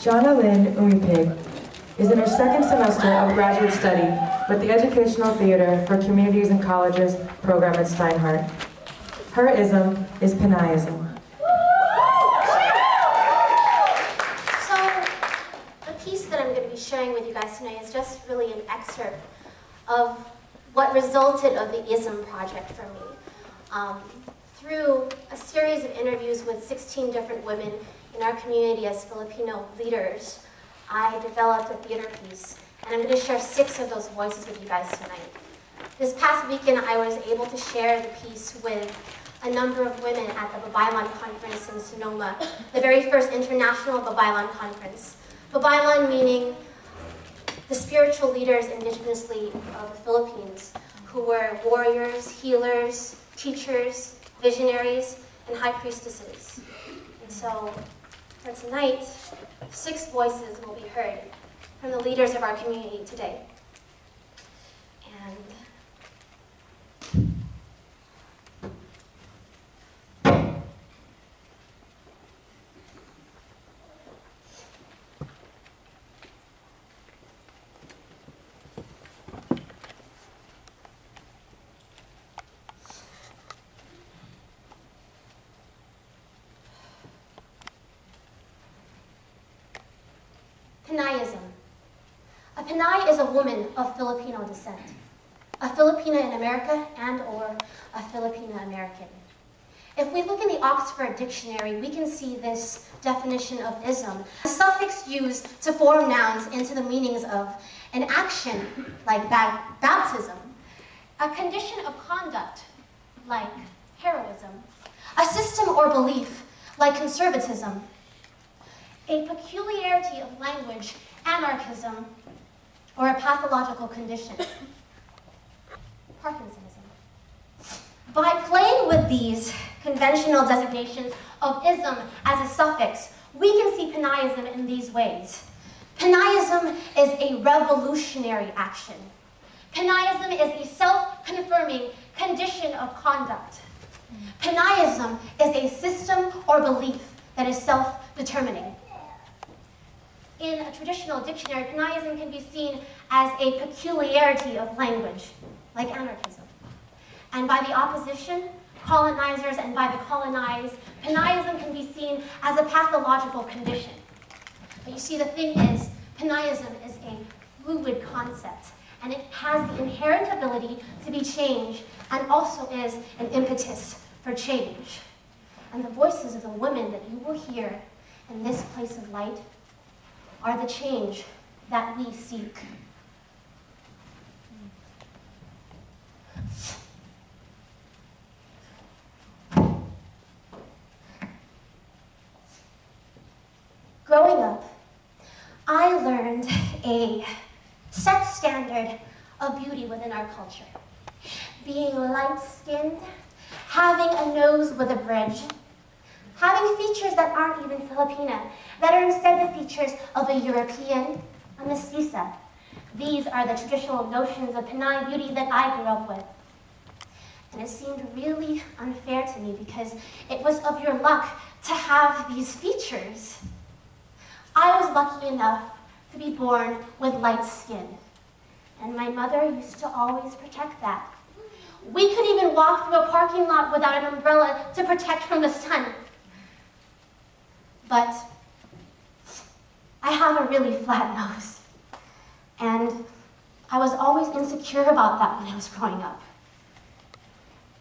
Jana Lynne Umipig is in her second semester of graduate study with the Educational Theater for Communities and Colleges program at Steinhardt. Her ism is Pinayism. So, the piece that I'm going to be sharing with you guys tonight is just really an excerpt of what resulted of the ISM project for me. Through a series of interviews with 16 different women in our community as Filipino leaders, I developed a theater piece, and I'm going to share 6 of those voices with you guys tonight. This past weekend, I was able to share the piece with a number of women at the Babaylan Conference in Sonoma, the very first international Babaylan Conference. Babaylan meaning the spiritual leaders indigenously of the Philippines, who were warriors, healers, teachers, visionaries, and high priestesses. And so, for tonight, 6 voices will be heard from the leaders of our community today. And Pinayism. A Pinay is a woman of Filipino descent, a Filipina in America and/or a Filipina American. If we look in the Oxford Dictionary, we can see this definition of ism, a suffix used to form nouns into the meanings of an action, like baptism, a condition of conduct, like heroism, a system or belief, like conservatism, a peculiarity of language, anarchism, or a pathological condition, Parkinsonism. By playing with these conventional designations of ism as a suffix, we can see Pinayism in these ways. Pinayism is a revolutionary action. Pinayism is a self-confirming condition of conduct. Pinayism is a system or belief that is self-determining. In a traditional dictionary, Pinayism can be seen as a peculiarity of language, like anarchism. And by the opposition, colonizers, and by the colonized, Pinayism can be seen as a pathological condition. But you see, the thing is, Pinayism is a fluid concept, and it has the inherent ability to be changed, and also is an impetus for change. And the voices of the women that you will hear in this place of light are the change that we seek. Growing up, I learned a set standard of beauty within our culture. Being light-skinned, having a nose with a bridge, having features that aren't even Filipina, that are instead the features of a European, a mestiza. These are the traditional notions of Pinay beauty that I grew up with. And it seemed really unfair to me because it was of your luck to have these features. I was lucky enough to be born with light skin, and my mother used to always protect that. We could even walk through a parking lot without an umbrella to protect from the sun. But I have a really flat nose, and I was always insecure about that when I was growing up.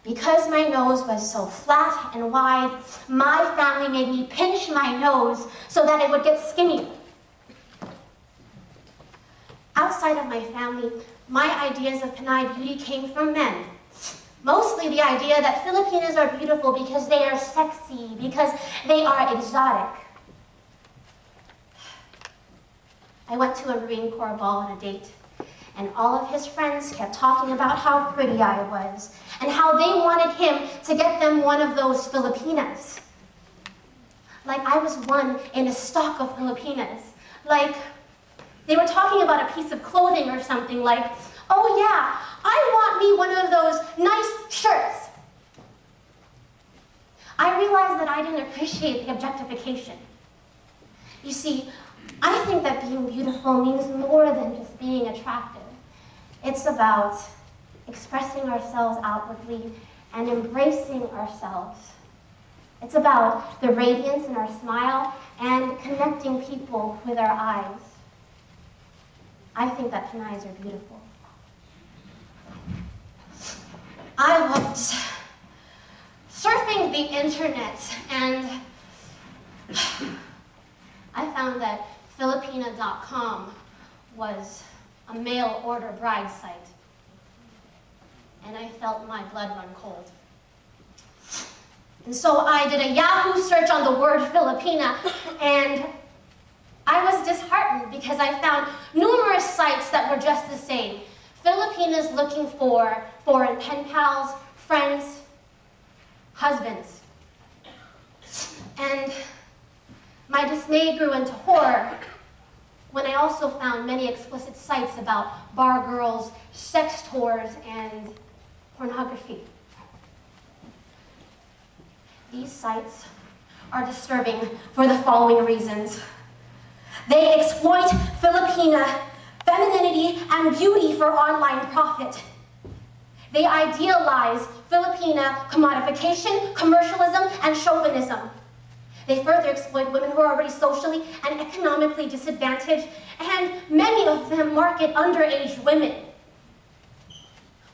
Because my nose was so flat and wide, my family made me pinch my nose so that it would get skinnier. Outside of my family, my ideas of Pinay beauty came from men. Mostly the idea that Filipinas are beautiful because they are sexy, because they are exotic. I went to a Marine Corps ball on a date, and all of his friends kept talking about how pretty I was, and how they wanted him to get them one of those Filipinas. Like I was one in a stock of Filipinas. Like they were talking about a piece of clothing or something like, oh yeah, I want me one of those nice shirts. I realized that I didn't appreciate the objectification. You see, I think that being beautiful means more than just being attractive. It's about expressing ourselves outwardly and embracing ourselves. It's about the radiance in our smile and connecting people with our eyes. I think that Pinayis are beautiful. I was surfing the internet and I found that Filipina.com was a mail order bride site. And I felt my blood run cold. And so I did a Yahoo search on the word Filipina, and I was disheartened because I found numerous sites that were just the same. Filipinas looking for foreign pen pals, friends, husbands. And my dismay grew into horror when I also found many explicit sites about bar girls, sex tours, and pornography. These sites are disturbing for the following reasons. They exploit Filipina femininity and beauty for online profit. They idealize Filipina commodification, commercialism, and chauvinism. They further exploit women who are already socially and economically disadvantaged, and many of them market underage women.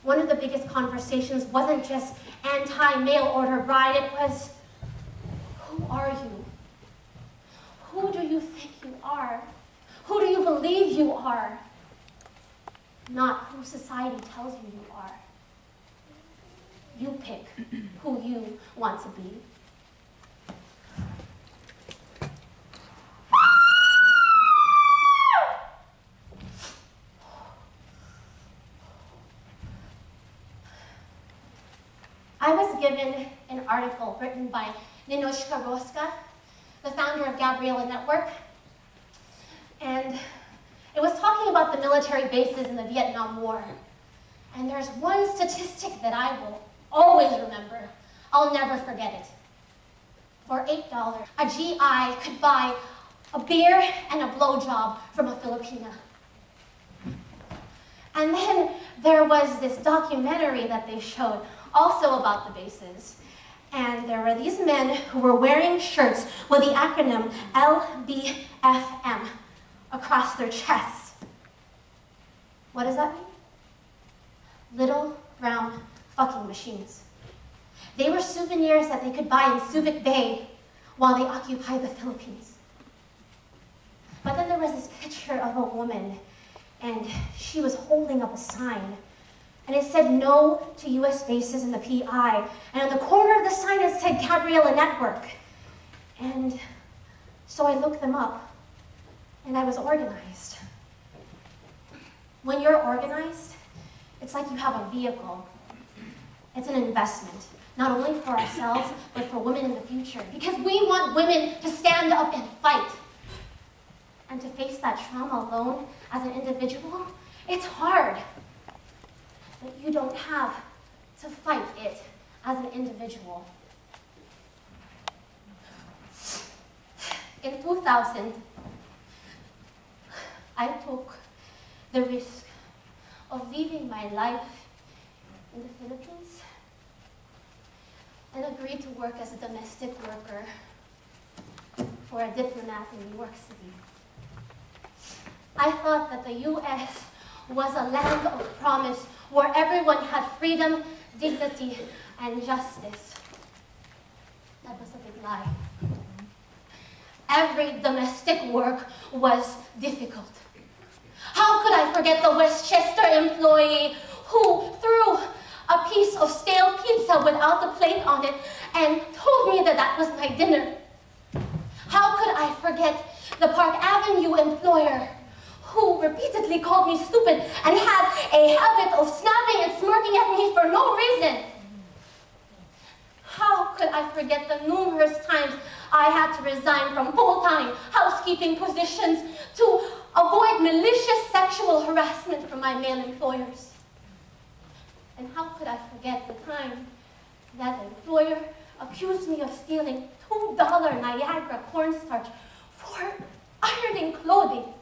One of the biggest conversations wasn't just anti-mail order bride, it was, who are you? Who do you think you are? Who do you believe you are? Not who society tells you you are. You pick who you want to be. I was given an article written by Lynne, the founder of Gabriela Network, and it was talking about the military bases in the Vietnam War. And there's one statistic that I will always remember. I'll never forget it. For $8, a GI could buy a beer and a blowjob from a Filipina. And then there was this documentary that they showed also about the bases. And there were these men who were wearing shirts with the acronym LBFM across their chests. What does that mean? Little brown fucking machines. They were souvenirs that they could buy in Subic Bay while they occupied the Philippines. But then there was this picture of a woman, and she was holding up a sign. And it said no to US bases in the PI. And on the corner of the sign it said Gabriela Network. And so I looked them up, and I was organized. When you're organized, it's like you have a vehicle. It's an investment, not only for ourselves, but for women in the future. Because we want women to stand up and fight. And to face that trauma alone as an individual, it's hard. But you don't have to fight it as an individual. In 2000, I took the risk of leaving my life in the Philippines and agreed to work as a domestic worker for a diplomat in New York City. I thought that the US was a land of promise where everyone had freedom, dignity, and justice. That was a big lie. Every domestic work was difficult. How could I forget the Westchester employee who threw a piece of stale pizza without the plate on it and told me that that was my dinner? How could I forget the Park Avenue employer who repeatedly called me stupid and had a habit of snapping and smirking at me for no reason? How could I forget the numerous times I had to resign from full-time housekeeping positions to avoid malicious sexual harassment from my male employers? And how could I forget the time that an employer accused me of stealing $2 Niagara cornstarch for ironing Lodi.